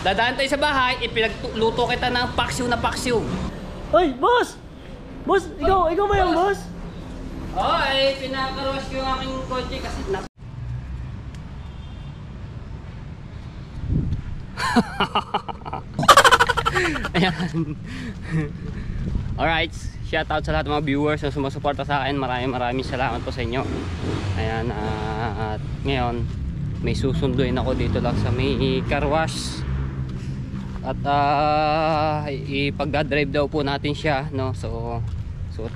Dadaan tayo sa bahay, ipinagluto kita ng paksiw na paksiw. Oy, boss! Boss, ikaw ba yung boss? Oo, pinakaruwas ko yung aking kotse kasi Ayan. Alright, shout out sa lahat ng mga viewers na sumusuporta sa akin. Maraming salamat po sa inyo. Ayan, at ngayon may susunduin ako dito lang sa may car wash. At ipagdadrive daw po natin siya, no? So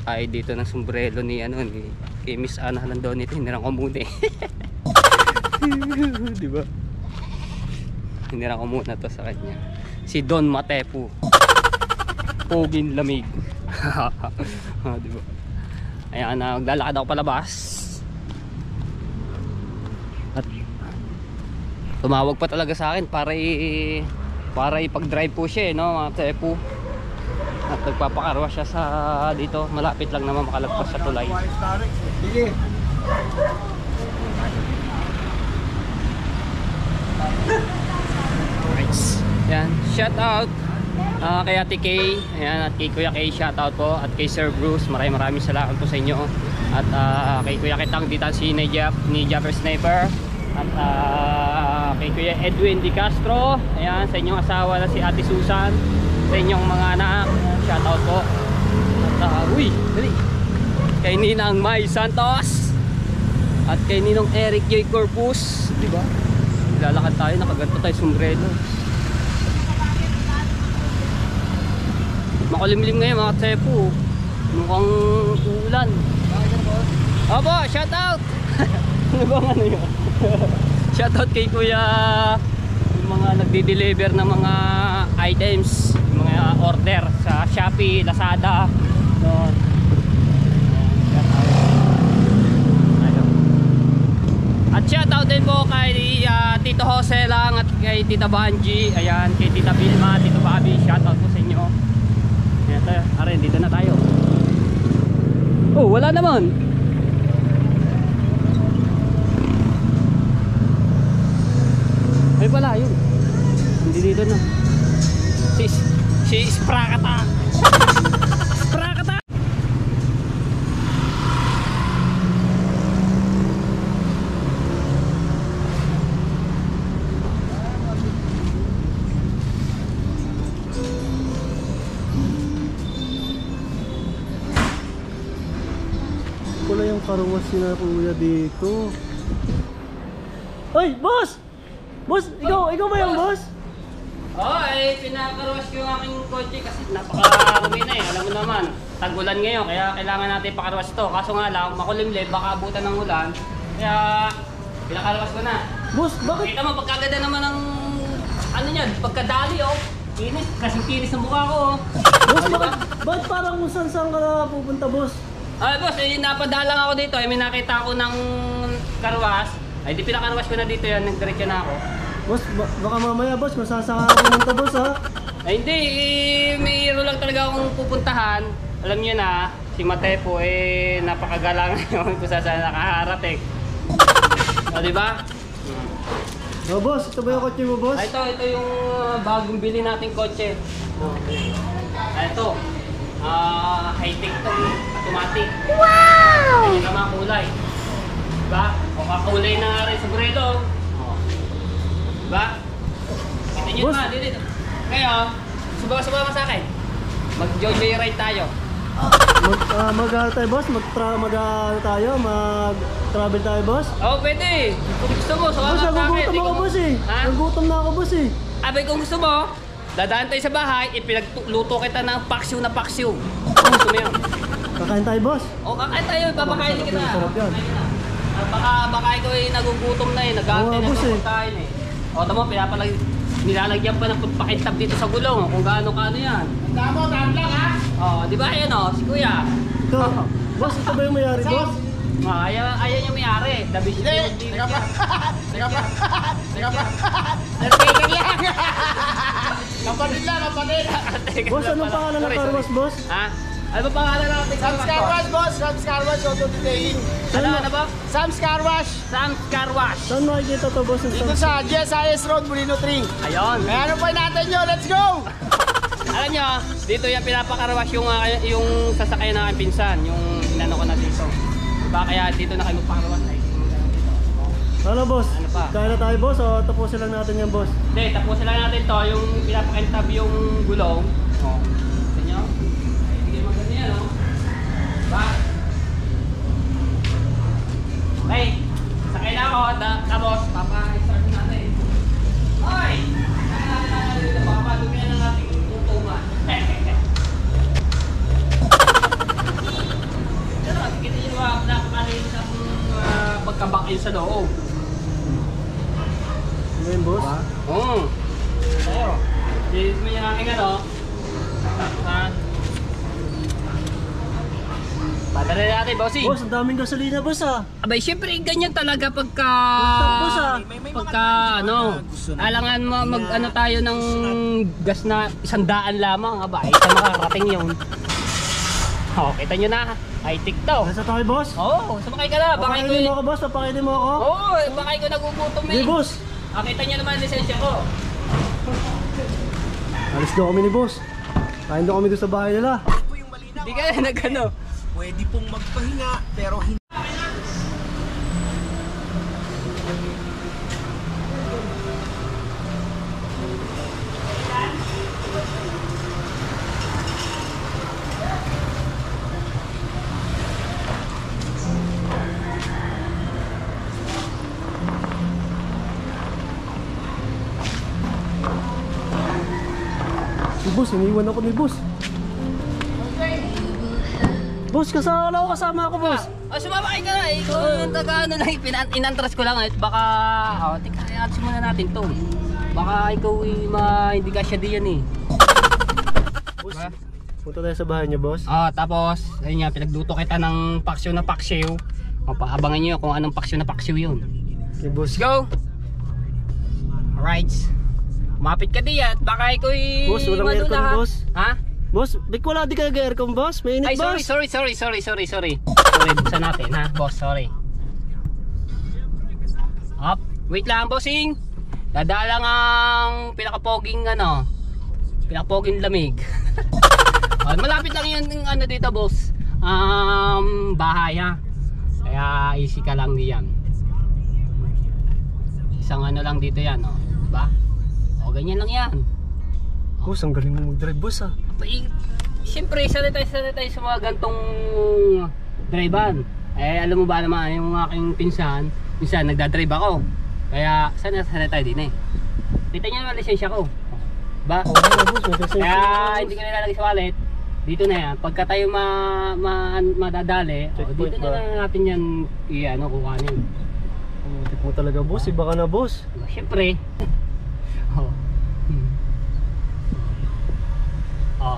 tayo dito ng sombrero ni kay Miss Ana Landonite. Hinirang ko muna eh. Diba? Hinirang ko muna to sa kanya. Si Don Matepu. Poging lamig. Diba? Ayan, maglalakad ako palabas. At tumawag pa talaga sa akin para ipag-drive po siya, no, mga Tepu. At nagpapakarwa siya sa dito, malapit lang naman makalagpas sa tulay. Sige. Right. Yan, shout out kay Ate Kay, ayan, at kay Kuya Kay, shout out po, at kay Sir Bruce, maraming salamat po sa inyo. At kay Kuya Kitang dito si ni Japper Sniper. At kay Kuya Edwin Di Castro, ayan, sa inyong asawa na si Ate Susan, sa inyong mga anak, shout out po. At uy, dali. Kay Ninang May Santos at kay Ninong Eric J. Corpus, di ba? Lalakad tayo, nakaganto tayo sombrero. Makulimlim ngayon mga Tepu. Mukhang ulan. Opo, shout out. Ano bang ano yun? Shoutout kay Kuya, yung mga nagdi-deliver ng mga items, mga order sa Shopee, Lazada. So, at shoutout din po kay Tito Jose lang at kay Tita Banji, ayan, kay Tita Vilma, Tito Bobby, shoutout po sa inyo. Ayan tayo, arin, dito na tayo. Oh, wala naman. Ay pala, yun. Hindi dito na. Si Sprakata. Sprakata. Wala yung karuwas na kuya dito. Oy, boss! Boss, ikaw ba yung boss? Oo, pinakaruwas ko yung aking kotse kasi napakarumi na eh. Alam mo naman, tag-ulan ngayon, kaya kailangan natin pakaruwas to. Kaso nga lang, makulimlim, baka abutan ng ulan. Kaya, pinakaruwas ko na. Boss, bakit? Kita mo, pagkaganda naman ng, ano yan, pagkadali oh. Kinis, kasing kinis ng mukha ko oh. Boss, bakit parang kung saan ka na pupunta, boss? Ay boss, napadalang ako dito, may nakita ako ng karwas. Ay di pinakaruwas ko na dito yan, nagdiretso na ako. Boss, baka mamaya, boss, masasaka ka pumunta, boss, ha? Ay hindi, mayroon lang talaga akong pupuntahan. Alam niyo na, si Matepo napakagalang ngayon kung saan nakaharap eh. O diba? Oh, boss, ito ba yung kotse mo, boss? Ito yung bagong bili nating kotse. Ito, high-tech to, automatic. Wow! Ayun naman kulay. Diba? O kakulay na nga rin sa burelo. Diba? Kita nyo na, dito. Ngayon, subawa sa akin. Mag-joyride tayo. Tayo, boss? Mag-travel tayo, boss? Oo, pwede. Kung gusto mo, sumama Boss, sa akin. nagugutom ako, boss, eh. Ha? Nagugutom na ako, boss, eh. Abay, kung gusto mo, dadaan tayo sa bahay, ipinagluto kita ng paksiw na paksiw. Kung gusto mo yun. Kakain tayo, boss. O, kakain tayo, papakain kita. Sarap yan. Baka ikaw nagugutom na eh, nag-aantay na boss, sa eh. pagkain eh. O, tamo, nilalagyan pa ng pakintab dito sa gulong, kung gaano-kaano yan. Tama lang ha? O, di ba ayan o, si Kuya. Ito, boss, ito ba yung mayari, boss? Ayan yung may-ari. Dabis yung Teka pa! Kapatid lang, kapatid! Boss, anong pangalan ng car wash, boss? Ha? Ano ba pangalan natin? Sam's Car Wash, boss. Sam's Car Wash, auto detailing. Ano ba? Sam's Car Wash. Sam's Car Wash. Saan makikita to, boss? Dito sa GSIS Road, Molino 3. Ayun. Kaya ano po natin nyo? Let's go! Alam nyo, dito yung pinapakarwash yung sasakyan ng aking pinsan. Yung inano ko na dito. Diba kaya dito na kayo magpakarwash. Ano, boss? Ano pa? Kaya na tayo, boss, o tapusin lang natin yan, boss? Hindi, tapusin lang natin to. Yung pinapakintab yung gulong. Oh. Gusto nyo? Hindi maganda yan, oh. Diba? Okay. Sakay na ako. Tapos, papa-start natin. Hoy! Papadumihan ng ating tutungan. Pero, kita nyo ba, nakakalinis ang pagkabakil sa loob. Ngayon, boss? Oo. Ayo. Dilis mo yung aking ano. Padala natin, bossing. Boss, ang daming gasolina, boss, ah. Abay, syempre ganyan talaga pagka Boss, ah. pagka ano, alangan mo mag ano tayo ng gas na 100 lamang, abay, sa makarating yun. Oh, kita nyo na, high-tech to. Nasa tayo, boss? Oo, sumakay ka na, baka Papakainin mo ako, boss. Papakainin mo ako. Oo, baka ko nagugutom Hindi, eh. boss. Ah, kita nyo naman ang lisensya ko. Alis daw kami ni boss. Kain daw kami doon sa bahay nila. Hindi ka na nag-ano. Pwede pong magpahinga, pero hindi. Si boss, iniwan ako ni boss. Boss, kasama ako, boss. Oh, sumabakay ka na eh. Ikaw ang taga-ano lang, inantras ko lang eh. Baka, tingnan muna natin to. Baka ikaw hindi ka siya diyan eh. Boss, punta tayo sa bahay niya, boss. Tapos, ayun nga, pinagluto kita ng paksiw na paksiw. Mapaabangan nyo kung anong paksiw na paksiw yun. Okay, boss. Let's go! Alright. Kumapit ka diyan at baka ikaw Boss, walang aircon, boss. Ha? Boss, wala di ka nag-aircon, boss. Mainit, Ay, boss. sorry. Sorry, buksan natin ha, boss, sorry. Up, wait lang, bossing. Dadalang ang pinakapoging lamig. Malapit lang yun yung ano dito, boss. Bahay ha. Kaya easy ka lang diyan. Isang ano lang dito yan, oh. Diba? O, ganyan lang yan. Boss, ang galing mo mag-drive, boss, ah. Siyempre, sanay tayo sa mga gantong drivean. Eh, alam mo ba naman, yung aking pinsan nagdadrive ako. Kaya, sanay tayo din eh. Kita niyo naman lisensya ko. Ba? Oo, boss, may kasi. Kaya, hindi ko nilalagay sa wallet. Dito na yan. Pagka tayo madadali, Checkpoint dito ba? na natin yan kukuhanin. Hindi po talaga, boss. Iba ka na, boss. Siyempre.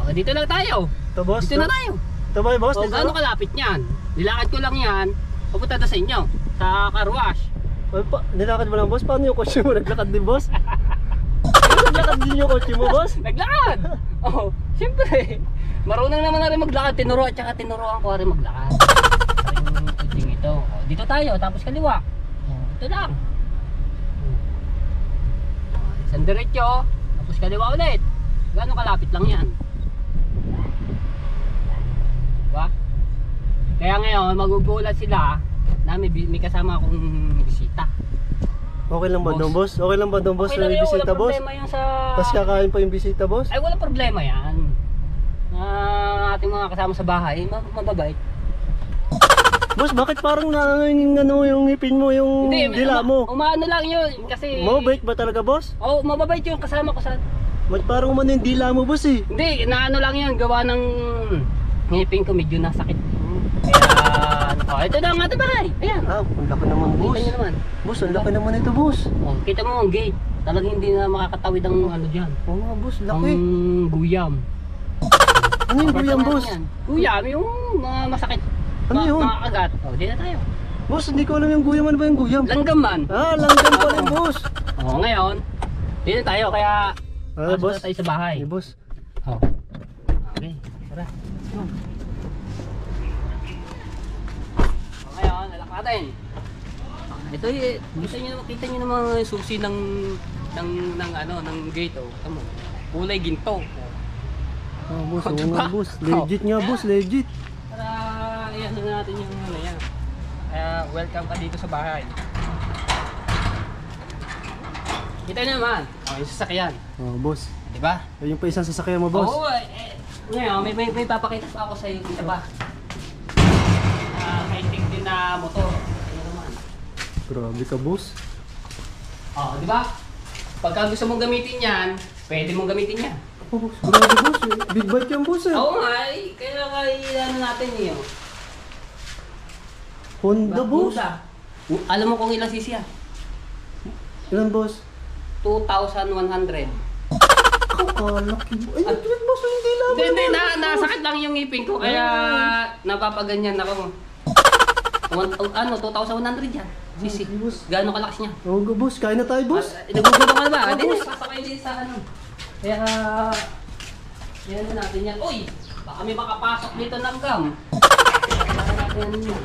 Dito lang tayo. Ito, boss. Dito na tayo. Ito ba, boss? Dito? Gaano kalapit niyan? Nilakad ko lang yan. Papunta na sa inyo. Sa car wash. Nilakad mo lang, boss? Paano yung kotse mo? Naglakad din, boss? Naglakad din yung kotse mo, boss? Naglakad! Siyempre. Marunong naman na rin maglakad. Tinuruan ko rin maglakad. Ito. Dito tayo, tapos kaliwa. Ito lang. Isang diretso, tapos kaliwa ulit. Gaano kalapit lang yan. Diba? Kaya ngayon, magugulat sila na may kasama akong bisita. Okay lang ba doon, boss? Okay lang ba doon, boss? Okay lang May yun, bisita, walang boss? problema yun sa... Tapos kakain pa yung bisita, boss? Ay, walang problema yan. Ating mga kasama sa bahay, mababait. Boss, bakit parang yung ngipin mo, yung dila mo? Umaano lang yun, kasi... Mabait ba talaga, boss? Oo, mababait yung kasama ko sa... Ba't parang umano yung dila mo, boss, eh? Hindi, naano lang yun, gawa ng ngipin ko medyo nasakit. Kaya, ito na ang ating bahay. Ayan. Ang laki naman, boss. Kita nyo naman. Boss, ang laki naman ito, boss. Kita mo ang gate. Talagang hindi na makakatawid ang ano dyan. Oo nga, boss, Ang laki. guyam. Ano yung guyam, boss? Guyam, yung mga masakit. Ano yun? Mga kagat. Di na tayo. Boss, hindi ko alam yung guyam. Ano ba yung guyam? Langgam man. Langgam pa rin, boss. Ngayon, di na tayo, kaya Boss? pasok na tayo sa bahay. Hey, boss. Okay, tara. Let's go. natin. Ito kita niyo naman yung susi ng gate oh. Tama. Kulay ginto. Oh, boss, Oh, oo diba? nga, boss. Legit nga, boss, legit. Para ayan na natin yung ano yan. Welcome ka dito sa bahay. Kita niyo naman. Oh, yung sasakyan. Oh, boss. Di ba? Ayun pa isang sasakyan mo, boss. Oo, ngayon, may papakita pa ako sa iyo, kita ba? High-tech din na motor. Ayun naman. Grabe ka, boss. Oh, di ba? Pagka gusto mong gamitin yan, pwede mong gamitin yan. Oh, boss. Grabe, boss. Big bike yan, boss. Oo nga, kaya natin yun. Honda, boss. Alam mo kung ilang cc yan? Ilan, boss? 2,100. Kalaki, boss. Ay, boss, hindi lang. Hindi, nasakit lang yung ngipin ko, kaya napapaganyan ako. 2,100 yan. Cc. boss. Gaano kalakas niya? Oh, boss. Kain na tayo, boss. Nagugutom ka na ba? Oo, Hindi, boss. sasakay din sa ano. Kaya, yan na natin yan. Uy! Baka may makapasok dito ng gum. Kaya natin yan.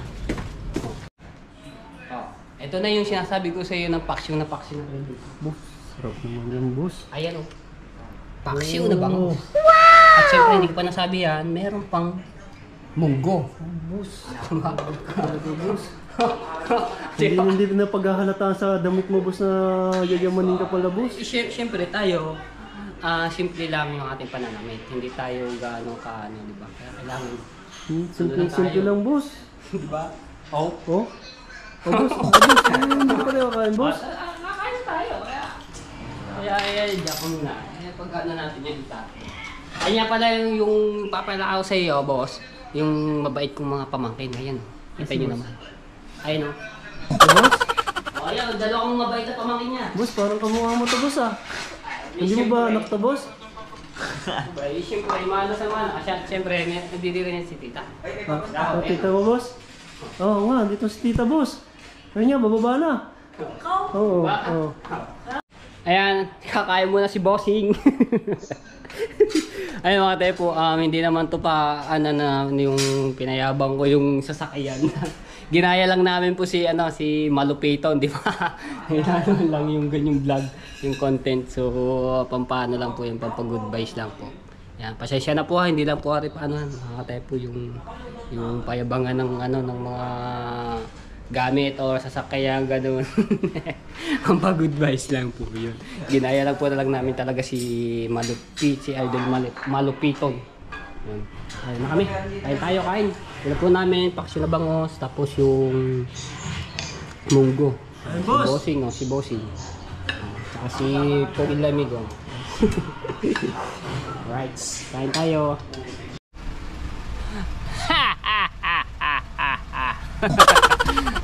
Oh, ito na yung sinasabi ko sa iyo ng paksyon na ready. Boss, sarap naman yan, boss. Ayan o. Paksyon na bang? Oh. At syempre, hindi ko pa nasabi yan, meron pang munggo. Boss. Grabe, boss. Hindi na paghahalataan sa damit mo, boss, na yayamanin ka pala, boss. Siyempre tayo, simple lang yung ating pananamit. Hindi tayo gaano ka, ano, di ba? Kaya kailangan. Simple lang, boss. Di ba? Oh. Oh? Oh, boss. Oh, boss. Hindi ka pala kakain, boss. Kakain tayo. Kaya, diyan ko muna. Pag ano natin yung isa. Kanya pala yung papalakaw sa iyo, boss. Yung mabait kong mga pamangkin. Ayan. Kita nyo naman. Ayan o. Boss? Oh, ayan. Dalawa kong mabait na pamangkin niya. Boss, parang kamukha mo to, boss, ah. Hindi mo ba anak to, boss? Siyempre, mana sa mana. Siyempre, nandiririn si tita. Tita mo, boss? Oo nga, dito si tita, boss. Ayun niya, bababa na. Oo, oo. Ayan, kakain muna si Bossing. Ayun mga tepo, hindi naman to pa yung pinayabang ko yung sasakyan. Ginaya lang namin po si Malupiton, di ba? Ginaya lang yung ganyang vlog, yung content. So pampano lang po yung pampag-good vibes lang po. Ayan, pasensya na po hindi lang po mga tepo yung payabangan ng ng mga gamit o sasakyan ganoon. Ang pag-good vibes lang po yun. Ginaya lang po namin talaga si Idol Malupiton. Yun. Ayun na kami. Kain. Wala po namin paksyon na bangos tapos yung munggo. Ayun, boss. Si Bossing. Saka si Pogil Lamigo. Right. Kain tayo.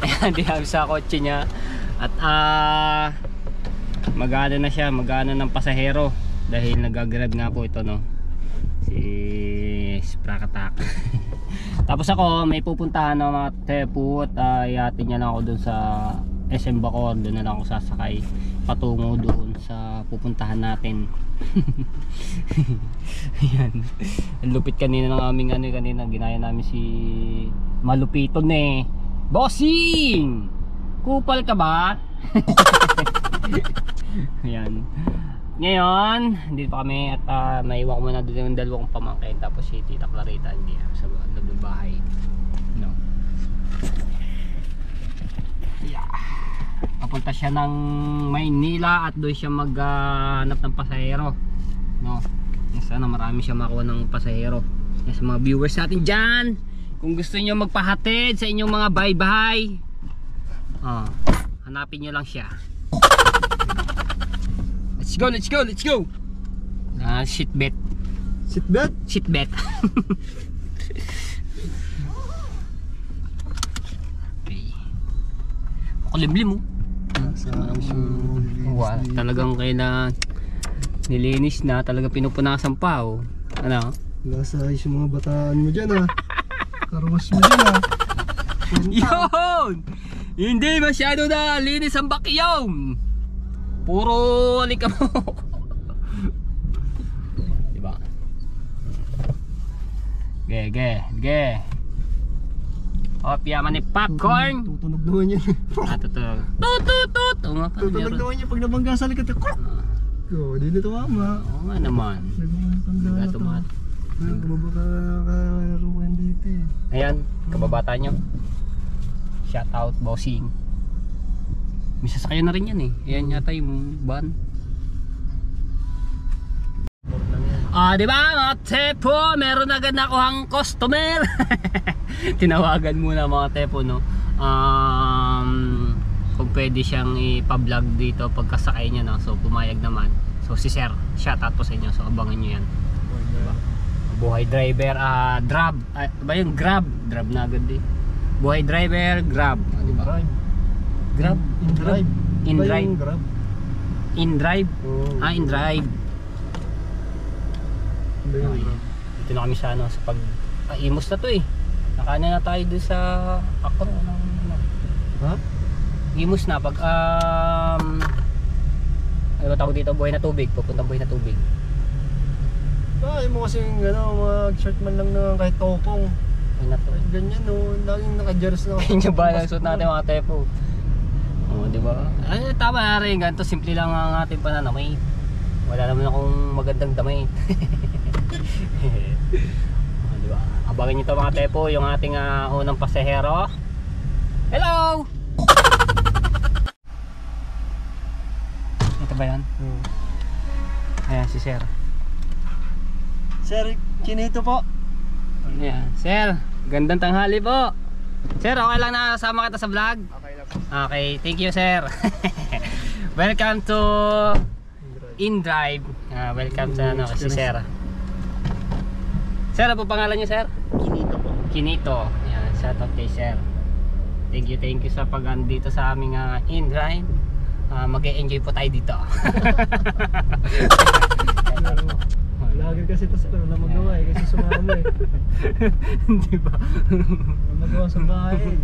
Ayan, dihabi sa kotse niya. At magana na siya, magana ng pasahero. Dahil nag-grab nga po ito, no? Si Sprakatak. Tapos ako, may pupuntahan na mga tepo. At ihatid niya lang ako dun sa SM Bacor. Doon na lang ako sasakay patungo doon sa pupuntahan natin. Ayan. Ang lupit kanina ng aming kanina. Ginaya namin si Malupiton eh. Bossing! Kupal ka ba? Ayan. Ngayon, dito pa kami at naiwan ko muna doon yung dalawang pamangkin. Tapos si Tita Clarita hindi sa loob ng bahay. No. Yeah. Papunta siya ng Maynila at doon siya maghanap ng pasahero. No. Sana marami siya makuha ng pasahero. Sa mga viewers natin dyan, kung gusto niyo magpahatid sa inyong mga bye-bye, hanapin niyo lang siya. Let's go. Seatbelt. Seatbelt? Seatbelt. Okay. Kulimlim mo. Wow, talagang kailangan nilinis na, talaga pinupunasan pa oh. Ano? Nasa ayos yung mga bataan mo dyan, ah. Karwas mo dyan, ah. Yun! Hindi masyado na linis ang bakyong. Puro halika mo. Diba? Piyaman ni popcorn. Tutunog naman yan. Tutulog. Tut. Oo nga pala. Tutunog naman yan pag nabangga sa likod. Di na tumama. Oo nga naman. Nagmamutanda na to. Kababakaruan dito eh. Ayan, kababata nyo. Shout out, bossing. May sasakyan na rin yan eh. Ayan yata yung van. Di ba mga tepo, meron agad nakuhang customer. Tinawagan muna mga tepo, no. Kung pwede siyang ipa-vlog dito pagkasakay niya, no. So pumayag naman. So si Sir, shout out po sa inyo. So abangan nyo yan. Diba? Buhay driver, Grab. Ba yung Grab? Grab na agad eh. Buhay driver, Grab. Diba? Grab? In-drive. In-drive. Grab. In-drive? Oh. In-drive. Hindi yung Okay. Grab. Dito na kami sa ano, sa pag imos na to eh. Nakaano na tayo doon sa Akron. Ha? Imos na pag ano ba tawag dito, buhay na tubig, pupunta buhay na tubig. Yung mo kasing mag-short man lang na kahit topong. Buhay na tubig. Ganyan no, laging naka-jers na. Yun yung ba suot natin mga tepo. Oo, di ba? Ay, tama na rin, ganito simple lang ang ating pananamit. Wala naman akong magandang damit. Di ba? Abangan nyo ito mga tepo, yung ating unang pasahero. Hello! Ito ba yan? Ayan si Sir. Sir, kinito po. Ayan. Sir, gandang tanghali po. Sir, okay lang na sama kita sa vlog? Okay lang. Okay, thank you sir. Welcome to InDrive. Welcome sa ano, si Sir. Sir, ano po pangalan niyo sir? Kinito po. Kinito. Ayan, shout out kay Sir. Thank you sa pag-andito sa aming InDrive. Mag-e-enjoy po tayo dito. Lagi kasi ito sir, wala magawa eh, kasi sumama eh. Di ba? Wala magawa sa bahay eh.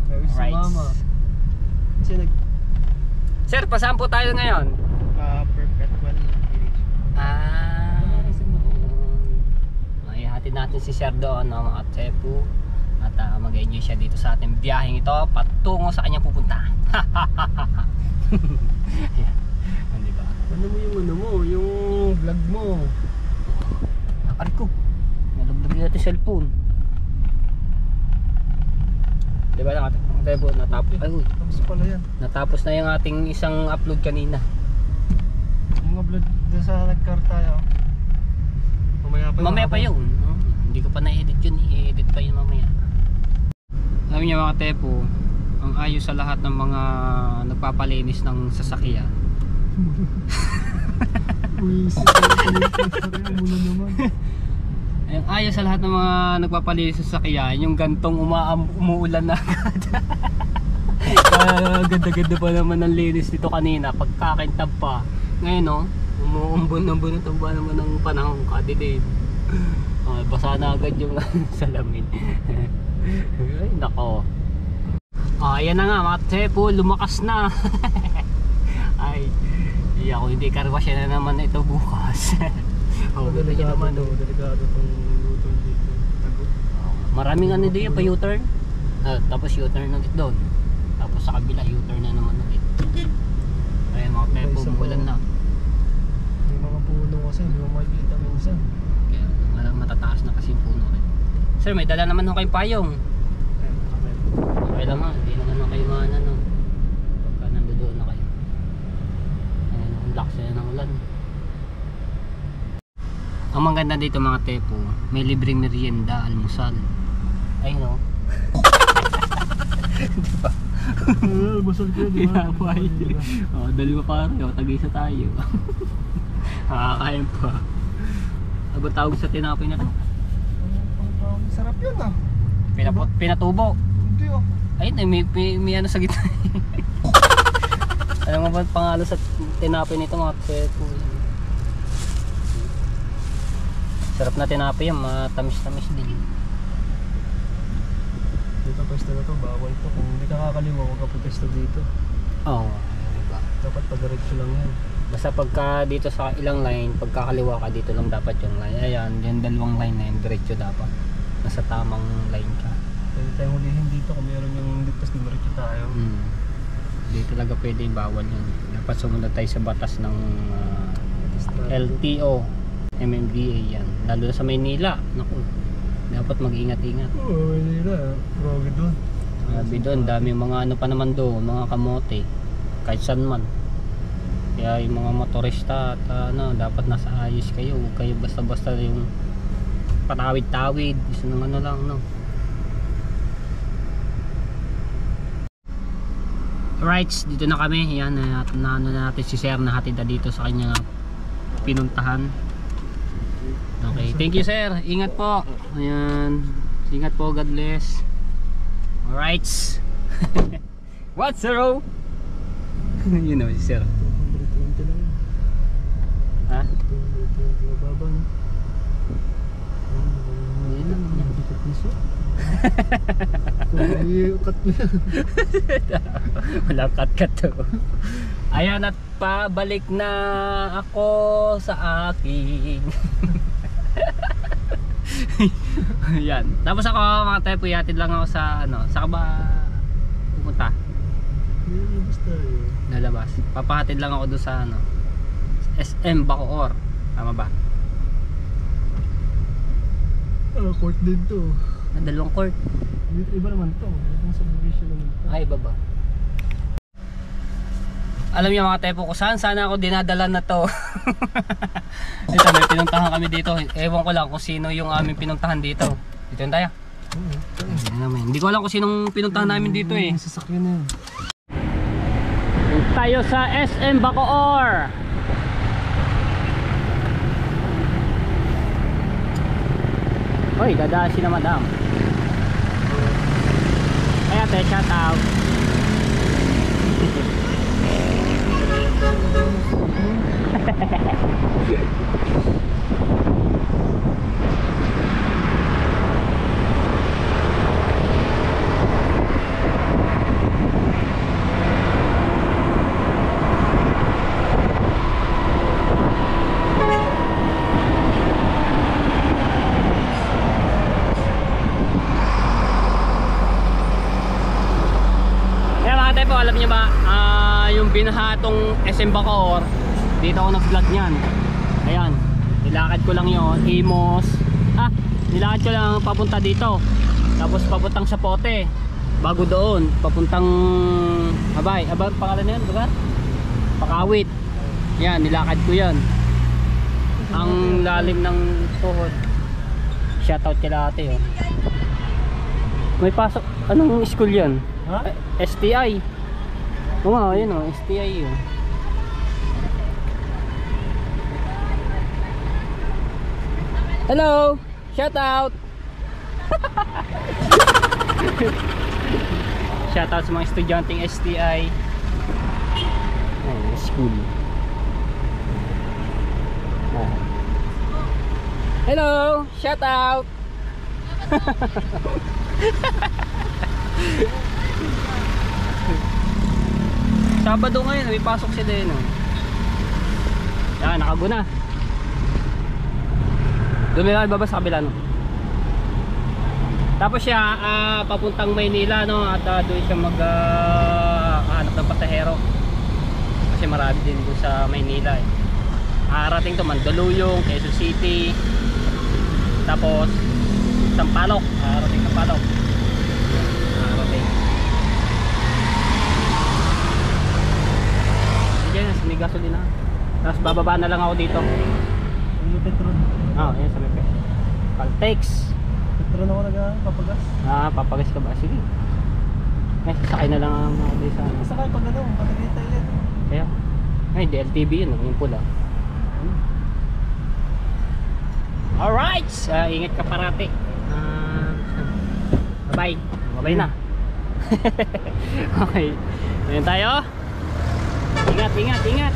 Kasi Right. sumama. Kasi Sir, pasaan po tayo ngayon? Perpetual village. Ay, hatid natin si Sir doon, no, mga tepo. At mag-enjoy siya dito sa ating biyaheng ito patungo sa kanyang pupuntahan. Ayan. Di ba? ano mo, yung vlog mo. Aray ko, nalagdag natin cellphone. Di ba lang ating tepo, natapos. Ay, uy, Tapos pala yan. natapos na yung ating isang upload kanina. Yung upload doon sa nag-car tayo. Mamaya pa yun. Hindi ko pa na-edit yun, i-edit pa yun mamaya. Alam niyo mga tepo, ang ayos sa lahat ng mga nagpapalinis ng sasakyan. Uwisip ko muna naman. Ang ayos sa lahat ng mga nagpapalinis sa sasakyan, yung gantong umuulan na agad. Ganda-ganda pa naman ang linis dito kanina, pagkakintab pa. Ngayon no, umuumbon-umbon ito ba naman ng panahon kadilim. Basa na agad yung salamin. Ay nako. Ayan na nga mga tepo, lumakas na. Ay, hindi karwasya na naman ito bukas. Delikado naman. Delikado itong luto dito. Tagot. Maraming ano din pa U-turn. Tapos U-turn ulit doon. Tapos sa kabila U-turn na naman ulit. Ayan mga tepo, umulan na. May mga puno kasi, hindi mo makikita minsan. Kaya matataas na kasi yung puno rin. Sir, may dala naman ho kayong payong. Okay lang ha, hindi naman kayo maanan no. Pagka nandoon na kayo. Ayan, ang lakas na ng ulan. Ang maganda dito mga tepo, may libreng merienda, almusal. Ay no. Diba? Basal ko yun, Inapay. Dalawa pareho, tag-isa tayo. Kakain pa. Ano ba tawag sa tinapay na to? Sarap yun ah. Pinatubo. Hindi oh. Ayun, may ano sa gitna. Alam mo ba pangalan sa tinapay nito mga tepo? Sarap na tinapay yan, matamis-tamis din. Dito pwesto na to, bawal to. Kung hindi ka kakaliwa, huwag ka pupesto dito. Oo, diba? Dapat pag-diretso lang yan. Basta pagka dito sa ilang line, pagkakaliwa ka dito lang dapat yung line. Ayan, yung dalawang line na yun, diretso dapat. Nasa tamang line ka. Pwede tayong hulihin dito kung meron yung ligtas ni Maricho tayo. Hindi talaga pwede, bawal yun. Dapat sumunod tayo sa batas ng LTO, MMDA yan. Lalo na sa Maynila. Naku, dapat mag-ingat-ingat. Oo, Manila. Grabe doon. Grabe doon, dami mga ano pa naman doon, mga kamote. Kahit saan man. Kaya yung mga motorista at dapat nasa ayos kayo. Huwag kayo basta-basta yung patawid-tawid. Gusto ng ano lang, no? Alright, dito na kami. Yan, na ano na natin si Sir na hatid na dito sa kanyang pinuntahan. Okay, thank you sir. Ingat po. Ayan. Ingat po, God bless. Alright. What's the row? You know si sir. 220 lang. Ha? 220 mababa, no? Yun lang yan. Piso. Cut mo yan. Walang cut to. Ayan, at pabalik na ako sa akin. Yan. Tapos ako mga tayo, puyatid lang ako sa ano. Saan ka ba pupunta? Basta yun. Lalabas. Papahatid lang ako doon sa ano, SM Bacoor. Tama ba? Court din to. Dalawang court. Iba naman to. Ibang subdivision naman to. Ay, baba. Alam niyo mga tepo ko, sana ako dinadala na to. Ito, may pinuntahan kami dito. Ewan ko lang kung sino yung aming pinuntahan dito. Dito yun tayo. Hindi ko alam kung sinong pinuntahan namin dito eh. Sasakyan na yun. Tayo sa SM Bacoor. Hoy, dadaan si na madam. Kaya tayo, shout out. Alam niyo ba, yung binahatong SM Bacoor, dito ako nag-vlog niyan. Ayan, nilakad ko lang yon, Imos. Nilakad ko lang papunta dito. Tapos papuntang Sapote. Bago doon, papuntang Abay, pangalan na yan, lugar? Pakawit. Yan, nilakad ko yan. Ang lalim ng tuhod. Shoutout kila ate, oh. May pasok, anong school yan? Ha? STI. Oo nga, yun o, STI yun. Hello! Shout out! Shout out sa mga estudyanteng STI. School. Hello! Shout out! Sabado ngayon, may pasok si Deno. Yan, nakaguna. Doon nila ibaba sa kabila, no? Tapos siya, papuntang Maynila, no? At doon siya maghahanap ng pasahero. Kasi marami din doon sa Maynila, eh. Arating to, Mandaluyong, Quezon City. Tapos, Sampaloc. Arating Sampaloc. Arating. May gasolina. Tapos bababa na lang ako dito. Yung Petron. Ayan sa may Caltex. Petron ako nagpapagas. Papagas ka ba? Sige. Sakay na lang ako dito sa ano. Sakay pag ano, patagita yan. Kaya, DLTV yun, yung pula. Alright! Ingat ka parati. Bye-bye. Bye-bye na. Okay. Ayan tayo. Ingat, ingat, ingat.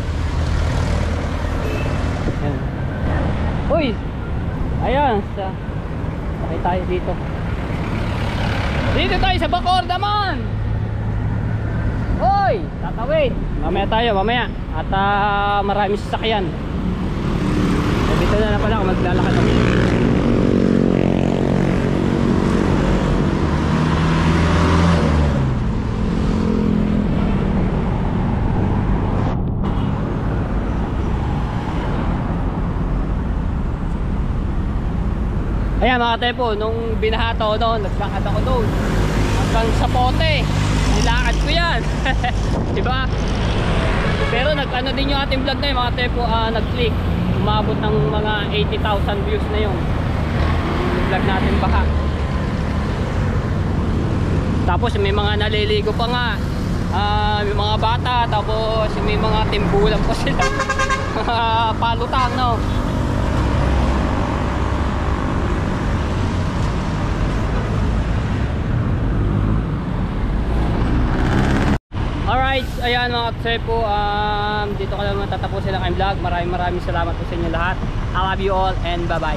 Ayan. Uy! Ayan. Sakay tayo dito. Dito tayo sa Bacoor naman! Uy! Tatawid! Mamaya tayo, mamaya. At marami sasakyan. So, dito na pala ako maglalakad ako. Ayan mga tepo, nung binahato ko doon, naglakad ako doon hanggang sa pote, nilakad ko yan. Diba? Pero nag-ano din yung ating vlog na yun mga tepo, nag-click, umabot ng mga 80,000 views na yung vlog natin baka. Tapos may mga naliligo pa nga, may mga bata, tapos may mga timbulan pa sila. Palutang, no? Alright, ayan mga katsepo, dito ko lang matatapusin ang aking vlog. Maraming salamat po sa inyo lahat. I love you all and bye bye.